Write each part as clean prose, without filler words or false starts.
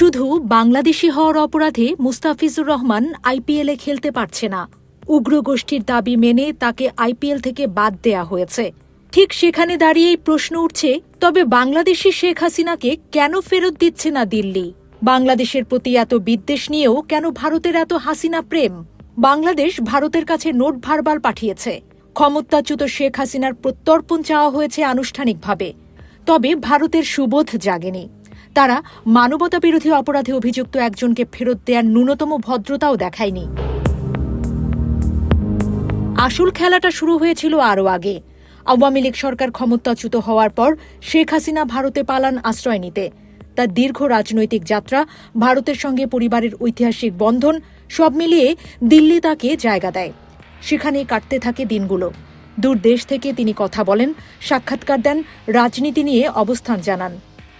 শুধু বাংলাদেশি হওয়ার অপরাধে মুস্তাফিজুর রহমান আইপিএলে খেলতে পারছে না। উগ্র গোষ্ঠীর দাবি মেনে তাকে আইপিএল থেকে বাদ দেয়া হয়েছে। ঠিক সেখানে দাঁড়িয়েই প্রশ্ন উঠছে, তবে বাংলাদেশি শেখ হাসিনাকে কেন ফেরত দিচ্ছে না দিল্লি? বাংলাদেশের প্রতি এত বিদ্বেষ নিয়েও কেন ভারতের এত হাসিনা প্রেম? বাংলাদেশ ভারতের কাছে নোট ভার্বাল পাঠিয়েছে। ক্ষমতাচ্যুত শেখ হাসিনার প্রত্যর্পণ চাওয়া হয়েছে আনুষ্ঠানিকভাবে। তবে ভারতের সুবোধ জাগেনি। তারা মানবতাবিরোধী অপরাধে অভিযুক্ত একজনকে ফেরত দেওয়ার ন্যূনতম ভদ্রতাও দেখায়নি। আসল খেলাটা শুরু হয়েছিল আরও আগে। আওয়ামী লীগ সরকার ক্ষমতাচ্যুত হওয়ার পর শেখ হাসিনা ভারতে পালান আশ্রয় নিতে। তার দীর্ঘ রাজনৈতিক যাত্রা, ভারতের সঙ্গে পরিবারের ঐতিহাসিক বন্ধন সব মিলিয়ে দিল্লি তাকে জায়গা দেয়। সেখানেই কাটতে থাকে দিনগুলো। দূর দেশ থেকে তিনি কথা বলেন, সাক্ষাৎকার দেন, রাজনীতি নিয়ে অবস্থান জানান।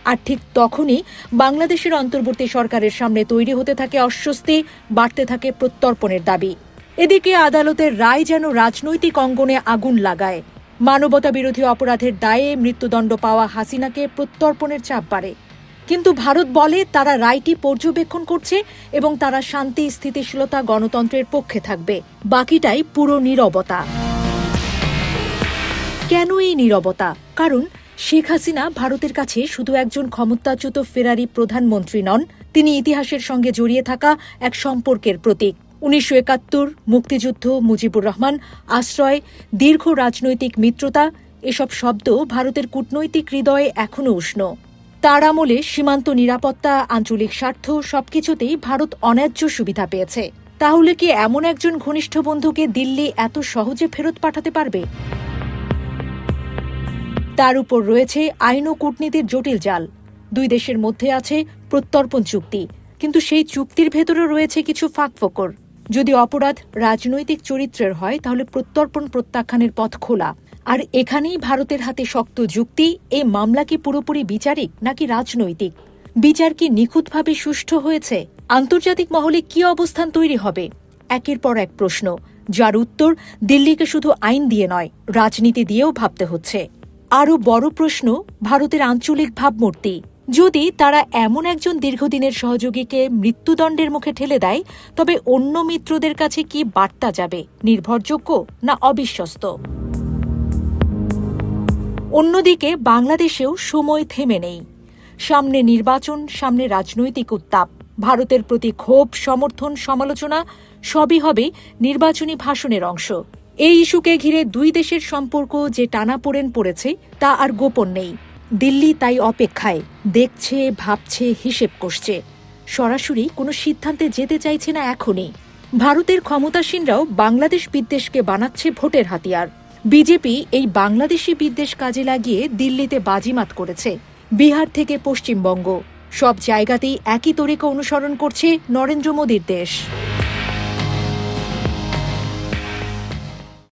আর ঠিক তখনই বাংলাদেশের অন্তর্বর্তী সরকারের সামনে তৈরি হতে থাকে অস্বস্তি, বাড়তে থাকে প্রত্যর্পণের দাবি। এদিকে আদালতের রায় যেন রাজনৈতিক অঙ্গনে আগুন লাগায়। মানবতাবিরোধী অপরাধের দায়ে মৃত্যুদণ্ড পাওয়া হাসিনাকে প্রত্যর্পণের চাপ বাড়ে। কিন্তু ভারত বলে তারা রায়টি পর্যবেক্ষণ করছে এবং তারা শান্তি, স্থিতিশীলতা, গণতন্ত্রের পক্ষে থাকবে। বাকিটাই পুরো নীরবতা। কেন এই নীরবতা? কারণ শেখ হাসিনা ভারতের কাছে শুধু একজন ক্ষমতাচ্যুত ফেরারি প্রধানমন্ত্রী নন, তিনি ইতিহাসের সঙ্গে জড়িয়ে থাকা এক সম্পর্কের প্রতীক। ১৯৭১, মুক্তিযুদ্ধ, মুজিবুর রহমান, আশ্রয়, দীর্ঘ রাজনৈতিক মিত্রতা, এসব শব্দ ভারতের কূটনৈতিক হৃদয়ে এখনও উষ্ণ। তার আমলে সীমান্ত নিরাপত্তা, আঞ্চলিক স্বার্থ সবকিছুতেই ভারত অন্যায্য সুবিধা পেয়েছে। তাহলে কি এমন একজন ঘনিষ্ঠ বন্ধুকে দিল্লি এত সহজে ফেরত পাঠাতে পারবে? তার উপর রয়েছে আইন ও কূটনীতির জটিল জাল। দুই দেশের মধ্যে আছে প্রত্যর্পণ চুক্তি, কিন্তু সেই চুক্তির ভেতরে রয়েছে কিছু ফাঁকফোকর। যদি অপরাধ রাজনৈতিক চরিত্রের হয়, তাহলে প্রত্যর্পণ প্রত্যাখ্যানের পথ খোলা। আর এখানেই ভারতের হাতে শক্ত যুক্তি। এই মামলা কি পুরোপুরি বিচারিক নাকি রাজনৈতিক? বিচার কি নিখুঁতভাবে সুষ্ঠু হয়েছে? আন্তর্জাতিক মহলে কি অবস্থান তৈরি হবে? একের পর এক প্রশ্ন, যার উত্তর দিল্লিকে শুধু আইন দিয়ে নয়, রাজনীতি দিয়েও ভাবতে হচ্ছে। আরও বড় প্রশ্ন ভারতের আঞ্চলিক ভাবমূর্তি। যদি তারা এমন একজন দীর্ঘদিনের সহযোগীকে মৃত্যুদণ্ডের মুখে ঠেলে দেয়, তবে অন্য মিত্রদের কাছে কি বার্তা যাবে? নির্ভরযোগ্য না অবিশ্বস্ত? অন্যদিকে বাংলাদেশেও সময় থেমে নেই। সামনে নির্বাচন, সামনে রাজনৈতিক উত্তাপ। ভারতের প্রতি ক্ষোভ, সমর্থন, সমালোচনা সবই হবে নির্বাচনী ভাষণের অংশ। এই ইস্যুকে ঘিরে দুই দেশের সম্পর্ক যে টানাপোড়েন পড়েছে তা আর গোপন নেই। দিল্লি তাই অপেক্ষায়, দেখছে, ভাবছে, হিসেব কষছে। সরাসরি কোনো সিদ্ধান্তে যেতে চাইছে না এখনই। ভারতের ক্ষমতাসীনরাও বাংলাদেশ বিদ্বেষকে বানাচ্ছে ভোটের হাতিয়ার। বিজেপি এই বাংলাদেশি বিদ্বেষ কাজে লাগিয়ে দিল্লিতে বাজিমাত করেছে। বিহার থেকে পশ্চিমবঙ্গ, সব জায়গাতেই একই তরিকা অনুসরণ করছে নরেন্দ্র মোদীর দেশ।